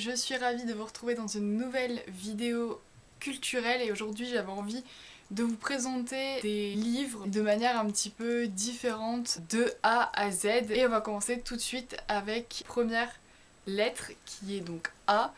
je suis ravie de vous retrouver dans une nouvelle vidéo culturelle et aujourd'hui j'avais envie de vous présenter des livres de manière un petit peu différente de A à Z. Et on va commencer tout de suite avec la première lettre qui est donc A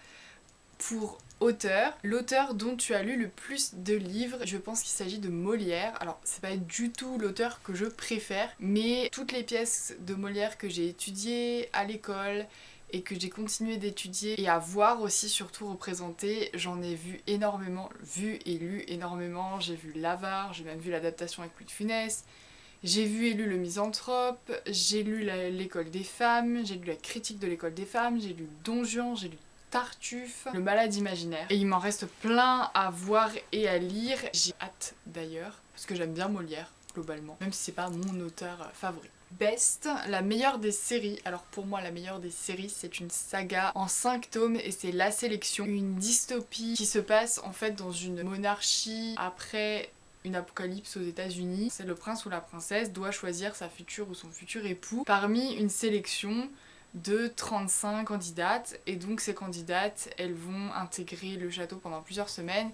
pour auteur. L'auteur dont tu as lu le plus de livres, je pense qu'il s'agit de Molière. Alors c'est pas du tout l'auteur que je préfère, mais toutes les pièces de Molière que j'ai étudiées à l'école et que j'ai continué d'étudier et à voir aussi surtout représentées, j'en ai vu énormément, vu et lu énormément. J'ai vu l'Avare, j'ai même vu l'adaptation avec Louis de Funès, j'ai vu et lu Le Misanthrope, j'ai lu l'école des femmes, j'ai lu la critique de l'école des femmes, j'ai lu Don Juan, j'ai lu Tartuffe, Le Malade imaginaire. Et il m'en reste plein à voir et à lire. J'ai hâte d'ailleurs, parce que j'aime bien Molière, globalement, même si c'est pas mon auteur favori. Best, la meilleure des séries. Alors pour moi la meilleure des séries c'est une saga en 5 tomes et c'est La Sélection. Une dystopie qui se passe en fait dans une monarchie après une apocalypse aux États-Unis. C'est le prince ou la princesse doit choisir sa future ou son futur époux parmi une sélection de 35 candidates et donc ces candidates elles vont intégrer le château pendant plusieurs semaines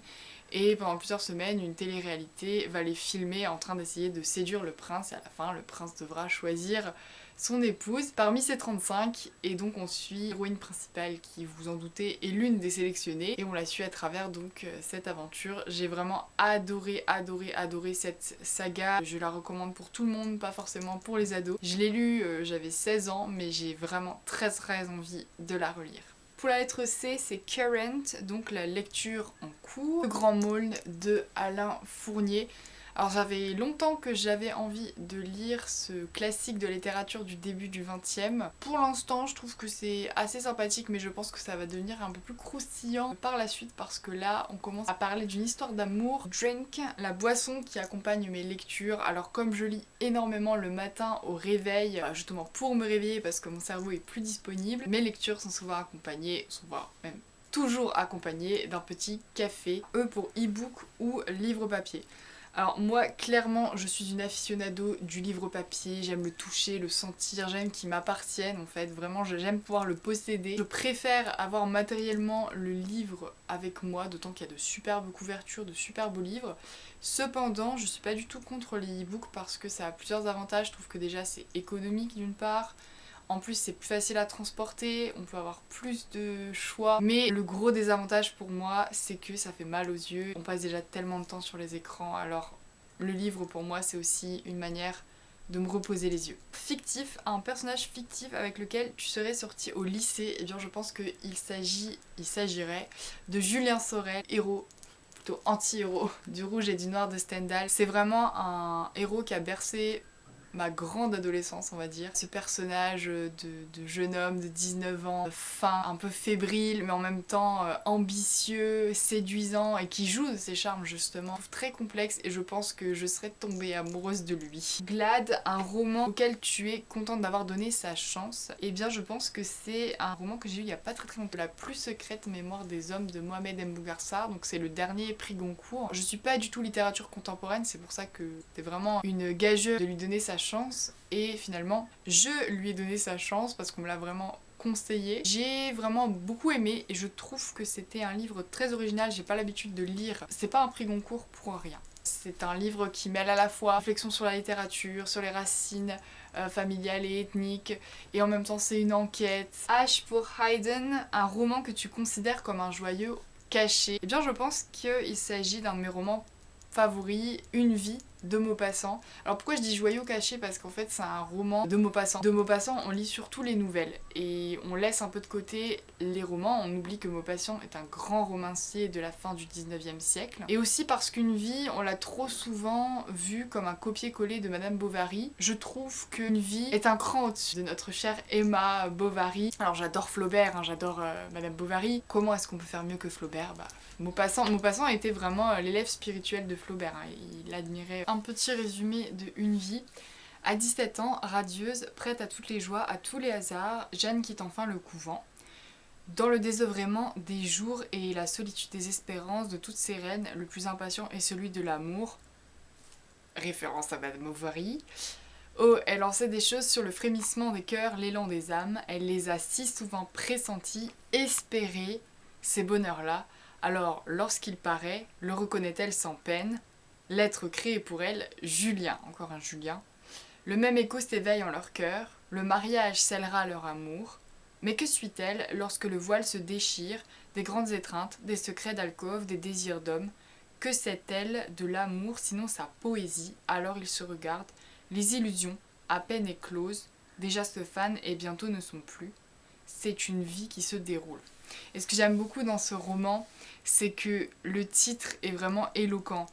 et pendant plusieurs semaines une télé-réalité va les filmer en train d'essayer de séduire le prince et à la fin le prince devra choisir son épouse parmi ces 35 et donc on suit l'héroïne principale qui, vous en doutez, est l'une des sélectionnées et on la suit à travers donc cette aventure. J'ai vraiment adoré cette saga, je la recommande pour tout le monde, pas forcément pour les ados. Je l'ai lu, j'avais 16 ans mais j'ai vraiment très envie de la relire. Pour la lettre C, c'est Current, donc la lecture en cours. Le Grand Maulne de Alain Fournier. Alors j'avais longtemps que j'avais envie de lire ce classique de littérature du début du 20e. Pour l'instant je trouve que c'est assez sympathique mais je pense que ça va devenir un peu plus croustillant par la suite parce que là on commence à parler d'une histoire d'amour. Drink, la boisson qui accompagne mes lectures. Alors comme je lis énormément le matin au réveil, justement pour me réveiller parce que mon cerveau est plus disponible, mes lectures sont souvent accompagnées, souvent même toujours accompagnées d'un petit café, pour e-book ou livre papier. Alors moi clairement je suis une aficionado du livre papier, j'aime le toucher, le sentir, j'aime qu'il m'appartienne en fait, vraiment j'aime pouvoir le posséder. Je préfère avoir matériellement le livre avec moi, d'autant qu'il y a de superbes couvertures, de super beaux livres. Cependant je suis pas du tout contre les e-books parce que ça a plusieurs avantages, je trouve que déjà c'est économique d'une part. En plus c'est plus facile à transporter, on peut avoir plus de choix. Mais le gros désavantage pour moi c'est que ça fait mal aux yeux. On passe déjà tellement de temps sur les écrans alors le livre pour moi c'est aussi une manière de me reposer les yeux. Fictif, un personnage fictif avec lequel tu serais sorti au lycée, et bien je pense qu'il s'agirait de Julien Sorel, héros plutôt anti-héros du Rouge et du Noir de Stendhal. C'est vraiment un héros qui a bercé ma grande adolescence on va dire. Ce personnage de jeune homme de 19 ans, fin, un peu fébrile mais en même temps ambitieux, séduisant et qui joue de ses charmes justement. Très complexe et je pense que je serais tombée amoureuse de lui. Glad, un roman auquel tu es contente d'avoir donné sa chance. Et bien je pense que c'est un roman que j'ai eu il y a pas très longtemps. La plus secrète mémoire des hommes de Mohamed Mbougarsar, donc c'est le dernier prix Goncourt. Je suis pas du tout littérature contemporaine, c'est pour ça que c'était vraiment une gageuse de lui donner sa chance et finalement je lui ai donné sa chance parce qu'on me l'a vraiment conseillé. J'ai vraiment beaucoup aimé et je trouve que c'était un livre très original, j'ai pas l'habitude de lire. C'est pas un prix Goncourt pour rien. C'est un livre qui mêle à la fois réflexion sur la littérature, sur les racines familiales et ethniques, et en même temps c'est une enquête. H pour Haydn, un roman que tu considères comme un joyau caché. Eh bien je pense qu'il s'agit d'un de mes romans favoris, Une vie de Maupassant. Alors pourquoi je dis joyau caché? Parce qu'en fait c'est un roman de Maupassant. De Maupassant on lit surtout les nouvelles et on laisse un peu de côté les romans, on oublie que Maupassant est un grand romancier de la fin du 19e siècle. Et aussi parce qu'Une vie on l'a trop souvent vu comme un copier-coller de Madame Bovary. Je trouve qu'Une vie est un cran au-dessus de notre chère Emma Bovary. Alors j'adore Flaubert, hein, j'adore Madame Bovary. Comment est-ce qu'on peut faire mieux que Flaubert? Maupassant était vraiment l'élève spirituel de Flaubert, hein. Il admirait. Un petit résumé de Une vie. À 17 ans, radieuse, prête à toutes les joies, à tous les hasards, Jeanne quitte enfin le couvent. Dans le désœuvrement des jours et la solitude des espérances de toutes ces reines, le plus impatient est celui de l'amour. Référence à Madame Bovary. Oh, elle en sait des choses sur le frémissement des cœurs, l'élan des âmes. Elle les a si souvent pressentis, espérés, ces bonheurs-là. Alors, lorsqu'il paraît, le reconnaît-elle sans peine. L'être créé pour elle, Julien, encore un Julien. Le même écho s'éveille en leur cœur. Le mariage scellera leur amour. Mais que suit-elle lorsque le voile se déchire, des grandes étreintes, des secrets d'alcôve, des désirs d'homme? Que sait-elle de l'amour sinon sa poésie? Alors ils se regardent, les illusions, à peine écloses, déjà se fanent et bientôt ne sont plus. C'est une vie qui se déroule. Et ce que j'aime beaucoup dans ce roman, c'est que le titre est vraiment éloquent.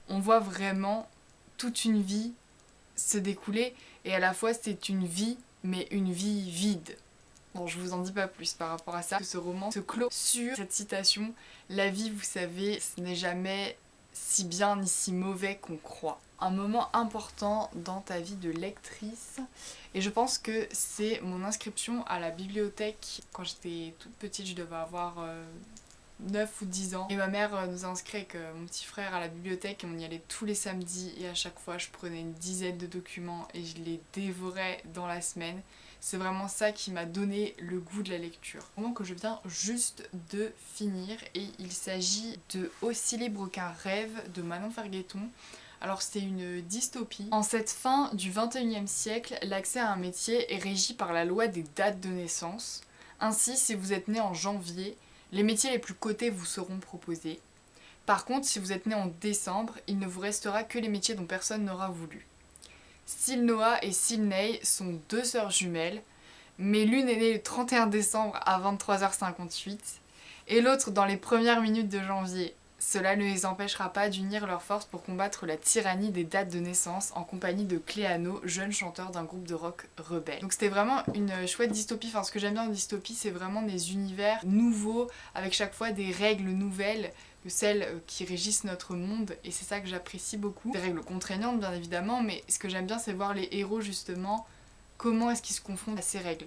On voit vraiment toute une vie se découler et à la fois c'est une vie, mais une vie vide. Bon, je vous en dis pas plus par rapport à ça. Ce roman se clôt sur cette citation: la vie, vous savez, ce n'est jamais si bien ni si mauvais qu'on croit. Un moment important dans ta vie de lectrice. Et je pense que c'est mon inscription à la bibliothèque. Quand j'étais toute petite, je devais avoir 9 ou 10 ans. Et ma mère nous a inscrits avec mon petit frère à la bibliothèque et on y allait tous les samedis. Et à chaque fois, je prenais une dizaine de documents et je les dévorais dans la semaine. C'est vraiment ça qui m'a donné le goût de la lecture. Un roman que je viens juste de finir et il s'agit de Aussi libre qu'un rêve de Manon Fergueton. Alors c'est une dystopie. En cette fin du 21e siècle, l'accès à un métier est régi par la loi des dates de naissance. Ainsi, si vous êtes né en janvier, les métiers les plus cotés vous seront proposés. Par contre, si vous êtes né en décembre, il ne vous restera que les métiers dont personne n'aura voulu. Silnoa et Silney sont deux sœurs jumelles, mais l'une est née le 31 décembre à 23h58 et l'autre dans les premières minutes de janvier. Cela ne les empêchera pas d'unir leurs forces pour combattre la tyrannie des dates de naissance en compagnie de Cléano, jeune chanteur d'un groupe de rock rebelle. Donc c'était vraiment une chouette dystopie. Enfin, ce que j'aime bien en dystopie, c'est vraiment des univers nouveaux, avec chaque fois des règles nouvelles que celles qui régissent notre monde, et c'est ça que j'apprécie beaucoup. Des règles contraignantes bien évidemment, mais ce que j'aime bien c'est voir les héros justement, comment est-ce qu'ils se confrontent à ces règles.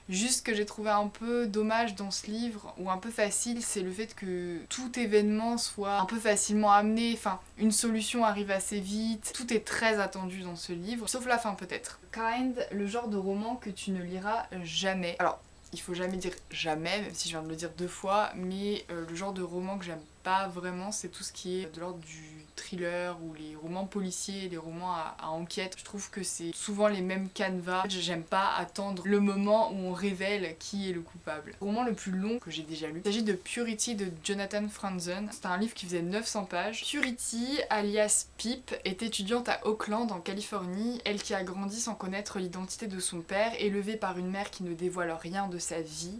Juste ce que j'ai trouvé un peu dommage dans ce livre, ou un peu facile, c'est le fait que tout événement soit un peu facilement amené, enfin une solution arrive assez vite, tout est très attendu dans ce livre, sauf la fin peut-être. Kind, le genre de roman que tu ne liras jamais. Alors, il faut jamais dire jamais, même si je viens de le dire 2 fois, mais le genre de roman que j'aime pas vraiment, c'est tout ce qui est de l'ordre du thriller ou les romans policiers, les romans à enquête. Je trouve que c'est souvent les mêmes canevas. J'aime pas attendre le moment où on révèle qui est le coupable. Le roman le plus long que j'ai déjà lu, il s'agit de Purity de Jonathan Franzen. C'est un livre qui faisait 900 pages. Purity, alias Pip, est étudiante à Oakland en Californie, elle qui a grandi sans connaître l'identité de son père, élevée par une mère qui ne dévoile rien de sa vie.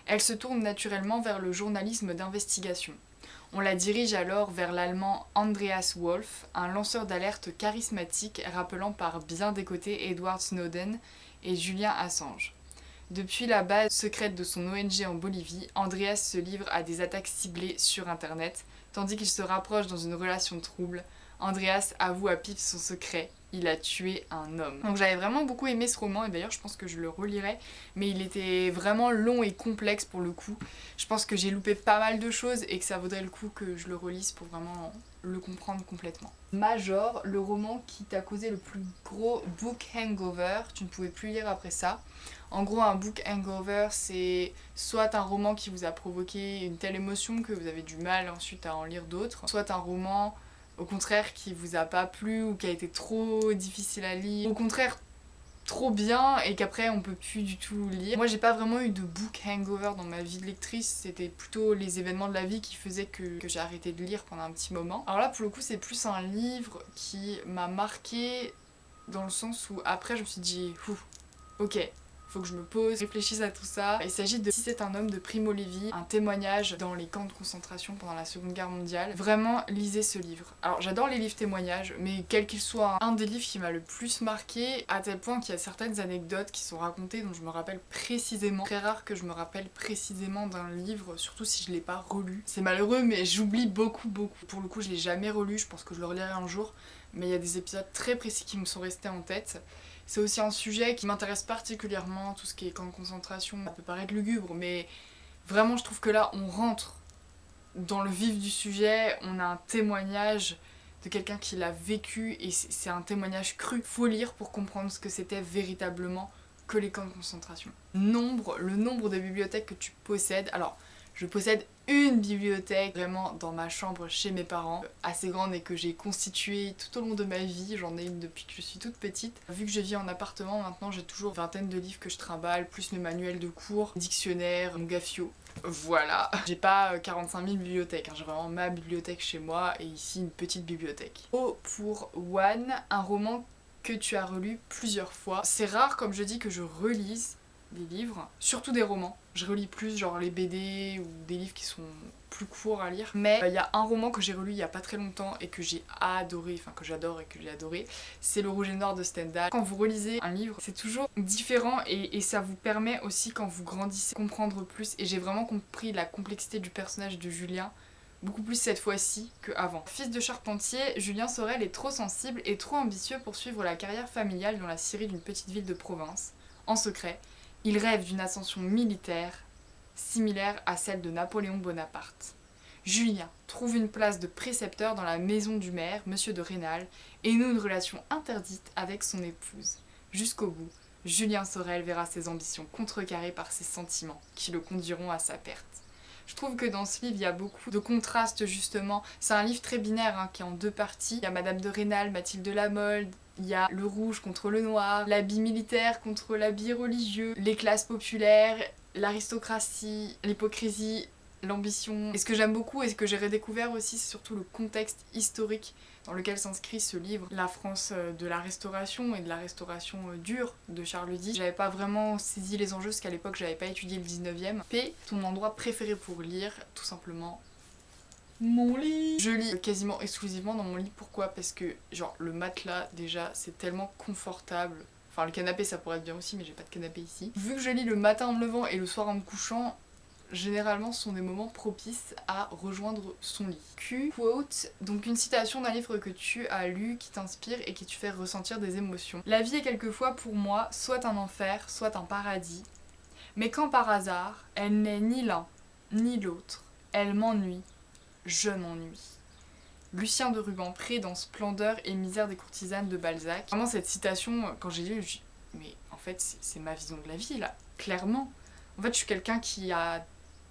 Elle se tourne naturellement vers le journalisme d'investigation. On la dirige alors vers l'allemand Andreas Wolf, un lanceur d'alerte charismatique rappelant par bien des côtés Edward Snowden et Julian Assange. Depuis la base secrète de son ONG en Bolivie, Andreas se livre à des attaques ciblées sur internet, tandis qu'il se rapproche dans une relation trouble. Andreas avoue à Pip son secret, il a tué un homme. Donc j'avais vraiment beaucoup aimé ce roman et d'ailleurs je pense que je le relirai, mais il était vraiment long et complexe pour le coup. Je pense que j'ai loupé pas mal de choses et que ça vaudrait le coup que je le relise pour vraiment le comprendre complètement. Major, le roman qui t'a causé le plus gros book hangover, tu ne pouvais plus lire après ça. En gros, un book hangover, c'est soit un roman qui vous a provoqué une telle émotion que vous avez du mal ensuite à en lire d'autres, soit un roman au contraire qui vous a pas plu ou qui a été trop difficile à lire, au contraire trop bien et qu'après on peut plus du tout lire. Moi j'ai pas vraiment eu de book hangover dans ma vie de lectrice, c'était plutôt les événements de la vie qui faisaient que j'ai arrêté de lire pendant un petit moment. Alors là pour le coup c'est plus un livre qui m'a marqué dans le sens où après je me suis dit ok, faut que je me pose, réfléchisse à tout ça. Il s'agit de Si c'est un homme de Primo Levi, un témoignage dans les camps de concentration pendant la Seconde Guerre mondiale. Vraiment, lisez ce livre. Alors j'adore les livres témoignages, mais quel qu'il soit, un des livres qui m'a le plus marqué, à tel point qu'il y a certaines anecdotes qui sont racontées dont je me rappelle précisément. Très rare que je me rappelle précisément d'un livre, surtout si je l'ai pas relu. C'est malheureux, mais j'oublie beaucoup. Pour le coup, je l'ai jamais relu, je pense que je le relirai un jour, mais il y a des épisodes très précis qui me sont restés en tête. C'est aussi un sujet qui m'intéresse particulièrement, tout ce qui est camp de concentration. Ça peut paraître lugubre, mais vraiment je trouve que là on rentre dans le vif du sujet, on a un témoignage de quelqu'un qui l'a vécu et c'est un témoignage cru. Faut lire pour comprendre ce que c'était véritablement que les camps de concentration. Le nombre de bibliothèques que tu possèdes. Alors, je possède une bibliothèque vraiment dans ma chambre chez mes parents, assez grande et que j'ai constituée tout au long de ma vie. J'en ai une depuis que je suis toute petite. Vu que je vis en appartement, maintenant j'ai toujours une vingtaine de livres que je trimballe, plus mes manuels de cours, dictionnaire, mon gaffio. Voilà. J'ai pas 45 000 bibliothèques, hein. J'ai vraiment ma bibliothèque chez moi et ici une petite bibliothèque. O pour One, un roman que tu as relu plusieurs fois. C'est rare, comme je dis, que je relise des livres, surtout des romans. Je relis plus genre les BD ou des livres qui sont plus courts à lire. Mais il y a un roman que j'ai relu il y a pas très longtemps et que j'ai adoré, enfin que j'adore et que j'ai adoré, c'est Le Rouge et Noir de Stendhal. Quand vous relisez un livre, c'est toujours différent et ça vous permet aussi, quand vous grandissez, de comprendre plus. Et j'ai vraiment compris la complexité du personnage de Julien, beaucoup plus cette fois-ci qu'avant. Fils de charpentier, Julien Sorel est trop sensible et trop ambitieux pour suivre la carrière familiale dans la scierie d'une petite ville de province. En secret, il rêve d'une ascension militaire similaire à celle de Napoléon Bonaparte. Julien trouve une place de précepteur dans la maison du maire, monsieur de Rênal, et noue une relation interdite avec son épouse. Jusqu'au bout, Julien Sorel verra ses ambitions contrecarrées par ses sentiments, qui le conduiront à sa perte. Je trouve que dans ce livre, il y a beaucoup de contrastes justement. C'est un livre très binaire, hein, qui est en deux parties. Il y a Madame de Rênal, Mathilde Lamolde, il y a le rouge contre le noir, l'habit militaire contre l'habit religieux, les classes populaires, l'aristocratie, l'hypocrisie, l'ambition. Et ce que j'aime beaucoup et ce que j'ai redécouvert aussi, c'est surtout le contexte historique dans lequel s'inscrit ce livre. La France de la Restauration et de la Restauration dure de Charles X. J'avais pas vraiment saisi les enjeux parce qu'à l'époque j'avais pas étudié le 19e. P, ton endroit préféré pour lire, tout simplement mon lit. Je lis quasiment exclusivement dans mon lit. Pourquoi? Parce que genre le matelas déjà c'est tellement confortable. Enfin le canapé ça pourrait être bien aussi mais j'ai pas de canapé ici. Vu que je lis le matin en me levant et le soir en me couchant, généralement ce sont des moments propices à rejoindre son lit. Q quote, donc une citation d'un livre que tu as lu, qui t'inspire et qui te fait ressentir des émotions. La vie est quelquefois pour moi soit un enfer, soit un paradis. Mais quand par hasard, elle n'est ni l'un, ni l'autre, elle m'ennuie. Je m'ennuie. Lucien de Rubempré dans Splendeur et misère des courtisanes de Balzac. Vraiment cette citation, quand j'ai lu, je me suis dit, mais en fait c'est ma vision de la vie là, clairement. En fait je suis quelqu'un qui a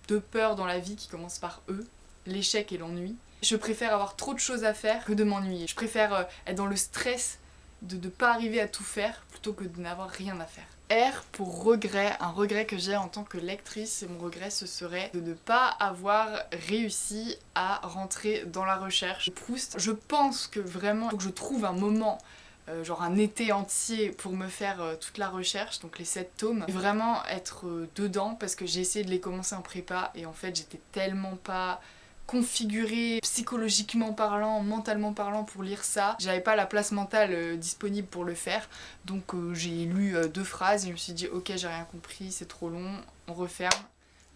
deux peurs dans la vie qui commencent par E, l'échec et l'ennui. Je préfère avoir trop de choses à faire que de m'ennuyer. Je préfère être dans le stress de ne pas arriver à tout faire plutôt que de n'avoir rien à faire. R pour regret, un regret que j'ai en tant que lectrice, et mon regret ce serait de ne pas avoir réussi à rentrer dans la recherche. Proust, je pense que vraiment, il faut que je trouve un moment, genre un été entier pour me faire toute la recherche, donc les 7 tomes, et vraiment être dedans parce que j'ai essayé de les commencer en prépa et en fait j'étais tellement pas configurée psychologiquement parlant, mentalement parlant pour lire ça. J'avais pas la place mentale disponible pour le faire, donc j'ai lu 2 phrases et je me suis dit ok j'ai rien compris, c'est trop long, on referme,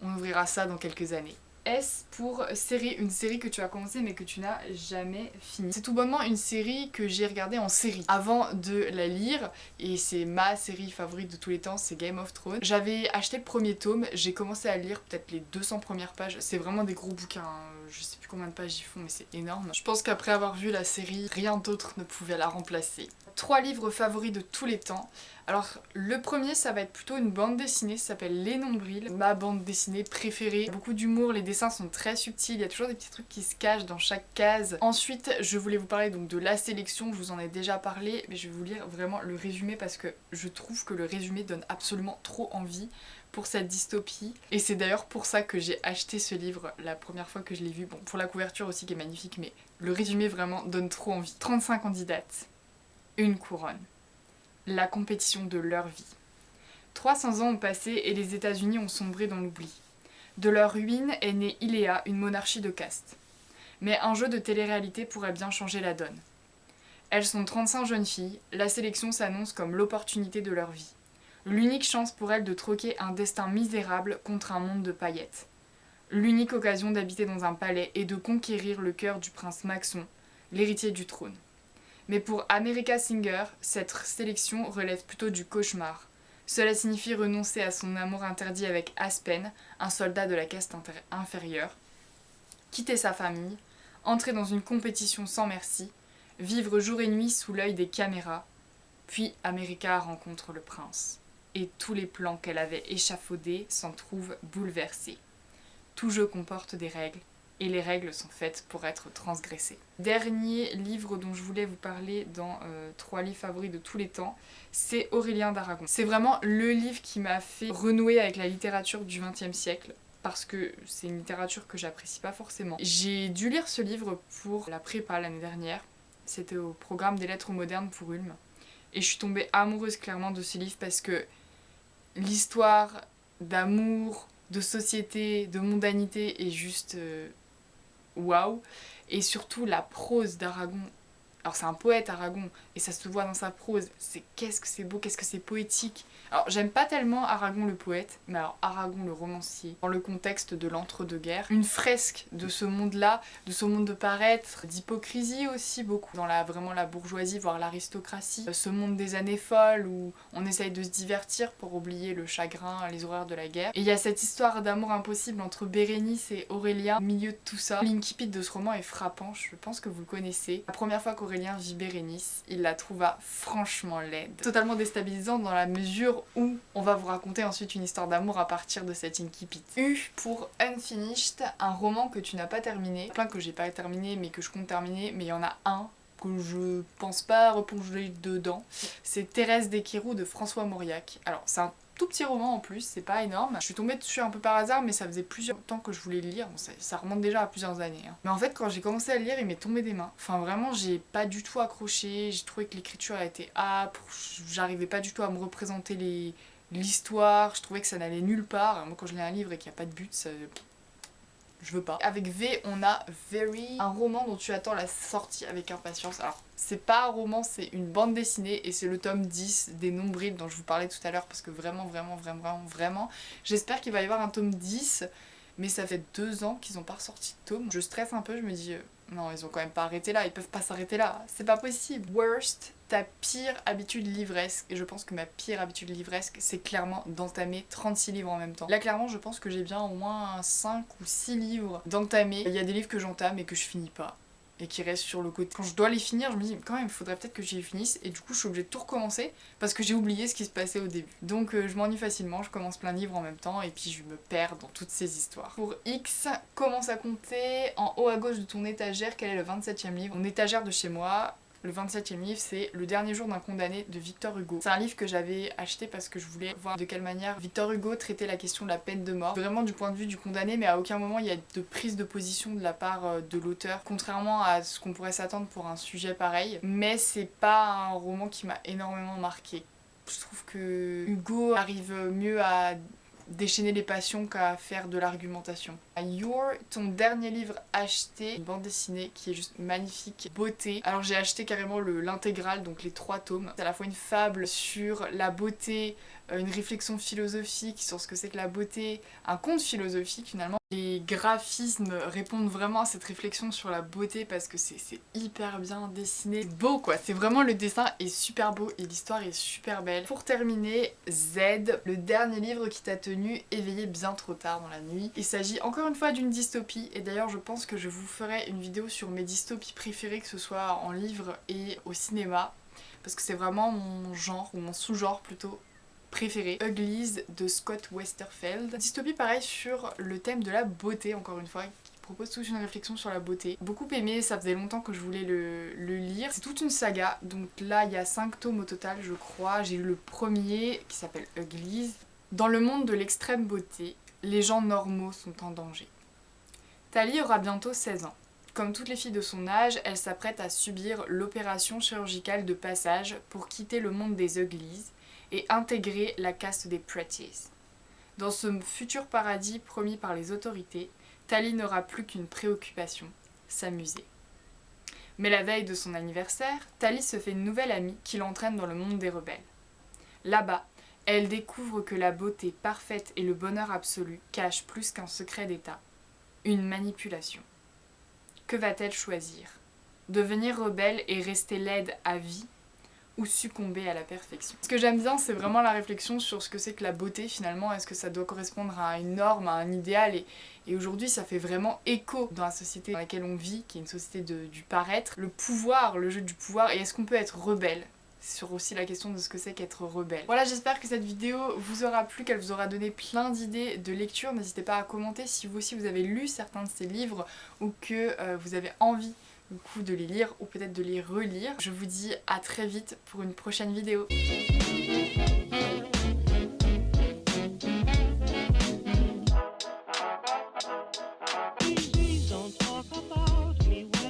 on ouvrira ça dans quelques années. S pour série, une série que tu as commencé mais que tu n'as jamais fini. C'est tout bonnement une série que j'ai regardée en série avant de la lire et c'est ma série favorite de tous les temps, c'est Game of Thrones. J'avais acheté le premier tome, j'ai commencé à lire peut-être les 200 premières pages, c'est vraiment des gros bouquins, hein. Je sais plus combien de pages ils font mais c'est énorme. Je pense qu'après avoir vu la série, rien d'autre ne pouvait la remplacer. 3 livres favoris de tous les temps. Alors le premier ça va être plutôt une bande dessinée, ça s'appelle Les Nombrils, ma bande dessinée préférée. Beaucoup d'humour, les dessins sont très subtils, il y a toujours des petits trucs qui se cachent dans chaque case. Ensuite je voulais vous parler donc de La Sélection, je vous en ai déjà parlé mais je vais vous lire vraiment le résumé parce que je trouve que le résumé donne absolument trop envie pour cette dystopie. Et c'est d'ailleurs pour ça que j'ai acheté ce livre la première fois que je l'ai vu. Bon, pour la couverture aussi qui est magnifique, mais le résumé vraiment donne trop envie. 35 candidates, une couronne. La compétition de leur vie. 300 ans ont passé et les États-Unis ont sombré dans l'oubli. De leur ruine est née Iléa, une monarchie de caste. Mais un jeu de télé-réalité pourrait bien changer la donne. Elles sont 35 jeunes filles, la sélection s'annonce comme l'opportunité de leur vie. L'unique chance pour elles de troquer un destin misérable contre un monde de paillettes. L'unique occasion d'habiter dans un palais et de conquérir le cœur du prince Maxon, l'héritier du trône. Mais pour America Singer, cette sélection relève plutôt du cauchemar. Cela signifie renoncer à son amour interdit avec Aspen, un soldat de la caste inférieure, quitter sa famille, entrer dans une compétition sans merci, vivre jour et nuit sous l'œil des caméras. Puis America rencontre le prince. Et tous les plans qu'elle avait échafaudés s'en trouvent bouleversés. Tout jeu comporte des règles, et les règles sont faites pour être transgressées. Dernier livre dont je voulais vous parler dans 3 livres favoris de tous les temps, c'est Aurélien d'Aragon. C'est vraiment le livre qui m'a fait renouer avec la littérature du XXe siècle, parce que c'est une littérature que j'apprécie pas forcément. J'ai dû lire ce livre pour la prépa l'année dernière, c'était au programme des lettres modernes pour Ulm, et je suis tombée amoureuse clairement de ce livre parce que l'histoire d'amour, de société, de mondanité est juste waouh. Et surtout la prose d'Aragon. Alors c'est un poète Aragon et ça se voit dans sa prose. Qu'est-ce que c'est beau, qu'est-ce que c'est poétique. Alors j'aime pas tellement Aragon le poète, mais alors Aragon le romancier, dans le contexte de l'entre-deux-guerres. Une fresque de ce monde-là, de ce monde de paraître, d'hypocrisie aussi beaucoup, dans vraiment la bourgeoisie, voire l'aristocratie. Ce monde des années folles où on essaye de se divertir pour oublier le chagrin, les horreurs de la guerre. Et il y a cette histoire d'amour impossible entre Bérénice et Aurélien au milieu de tout ça. L'incipit de ce roman est frappant, je pense que vous le connaissez. La première fois qu'Aurélien vit Bérénice, il la trouva franchement laide. Totalement déstabilisant dans la mesure où on va vous raconter ensuite une histoire d'amour à partir de cet incipit. U pour Unfinished, un roman que tu n'as pas terminé. Plein que j'ai pas terminé mais que je compte terminer, mais il y en a un que je pense pas replonger dedans. C'est Thérèse d'Équerou de François Mauriac. Alors c'est un tout petit roman en plus, c'est pas énorme. Je suis tombée dessus un peu par hasard, mais ça faisait plusieurs temps que je voulais le lire. Bon, ça remonte déjà à plusieurs années. Hein. Mais en fait, quand j'ai commencé à le lire, il m'est tombé des mains. Enfin, vraiment, j'ai pas du tout accroché. J'ai trouvé que l'écriture a été âpre. J'arrivais pas du tout à me représenter l'histoire. Je trouvais que ça n'allait nulle part. Moi, quand je lis un livre et qu'il n'y a pas de but, je veux pas. Avec V, on a Very, un roman dont tu attends la sortie avec impatience. Alors, c'est pas un roman, c'est une bande dessinée et c'est le tome 10 des Nombrils dont je vous parlais tout à l'heure parce que vraiment, j'espère qu'il va y avoir un tome 10, mais ça fait 2 ans qu'ils ont pas ressorti de tome. Je stresse un peu, je me dis, non, ils ont quand même pas arrêté là, ils peuvent pas s'arrêter là, c'est pas possible. Worst, ta pire habitude livresque, et je pense que ma pire habitude livresque, c'est clairement d'entamer 36 livres en même temps. Là, clairement, je pense que j'ai bien au moins 5 ou 6 livres d'entamer. Il y a des livres que j'entame et que je finis pas. Et qui restent sur le côté. Quand je dois les finir, je me dis quand même, il faudrait peut-être que j'y finisse. Et du coup, je suis obligée de tout recommencer parce que j'ai oublié ce qui se passait au début. Donc, je m'ennuie facilement, je commence plein de livres en même temps et puis je me perds dans toutes ces histoires. Pour X, commence à compter en haut à gauche de ton étagère. Quel est le 27e livre? Mon étagère de chez moi. Le 27e livre, c'est Le dernier jour d'un condamné de Victor Hugo. C'est un livre que j'avais acheté parce que je voulais voir de quelle manière Victor Hugo traitait la question de la peine de mort. Vraiment du point de vue du condamné, mais à aucun moment il y a de prise de position de la part de l'auteur, contrairement à ce qu'on pourrait s'attendre pour un sujet pareil. Mais c'est pas un roman qui m'a énormément marqué. Je trouve que Hugo arrive mieux à déchaîner les passions qu'à faire de l'argumentation. Your, ton dernier livre acheté, une bande dessinée qui est juste magnifique, beauté. Alors j'ai acheté carrément l'intégrale, donc les 3 tomes. C'est à la fois une fable sur la beauté, une réflexion philosophique sur ce que c'est que la beauté, un conte philosophique finalement. Les graphismes répondent vraiment à cette réflexion sur la beauté parce que c'est hyper bien dessiné. C'est beau quoi, c'est vraiment, le dessin est super beau et l'histoire est super belle. Pour terminer, Z, le dernier livre qui t'a tenu éveillé bien trop tard dans la nuit. Il s'agit encore une fois d'une dystopie et d'ailleurs je pense que je vous ferai une vidéo sur mes dystopies préférées, que ce soit en livre et au cinéma, parce que c'est vraiment mon genre, ou mon sous-genre plutôt, préféré. Uglies de Scott Westerfeld. Dystopie pareil sur le thème de la beauté, encore une fois, qui propose toute une réflexion sur la beauté. Beaucoup aimé, ça faisait longtemps que je voulais le lire. C'est toute une saga, donc là il y a 5 tomes au total je crois. J'ai lu le premier qui s'appelle Uglies. Dans le monde de l'extrême beauté, les gens normaux sont en danger. Tali aura bientôt 16 ans. Comme toutes les filles de son âge, elle s'apprête à subir l'opération chirurgicale de passage pour quitter le monde des Uglies et intégrer la caste des Pretties. Dans ce futur paradis promis par les autorités, Tali n'aura plus qu'une préoccupation, s'amuser. Mais la veille de son anniversaire, Tali se fait une nouvelle amie qui l'entraîne dans le monde des rebelles. Là-bas, elle découvre que la beauté parfaite et le bonheur absolu cachent plus qu'un secret d'État, une manipulation. Que va-t-elle choisir? Devenir rebelle et rester laide à vie, ou succomber à la perfection. Ce que j'aime bien, c'est vraiment la réflexion sur ce que c'est que la beauté finalement. Est-ce que ça doit correspondre à une norme, à un idéal, et aujourd'hui ça fait vraiment écho dans la société dans laquelle on vit, qui est une société du paraître, le pouvoir, le jeu du pouvoir, et est-ce qu'on peut être rebelle sur aussi la question de ce que c'est qu'être rebelle. Voilà, j'espère que cette vidéo vous aura plu, qu'elle vous aura donné plein d'idées de lecture. N'hésitez pas à commenter si vous aussi vous avez lu certains de ces livres ou que vous avez envie du coup de les lire ou peut-être de les relire. Je vous dis à très vite pour une prochaine vidéo.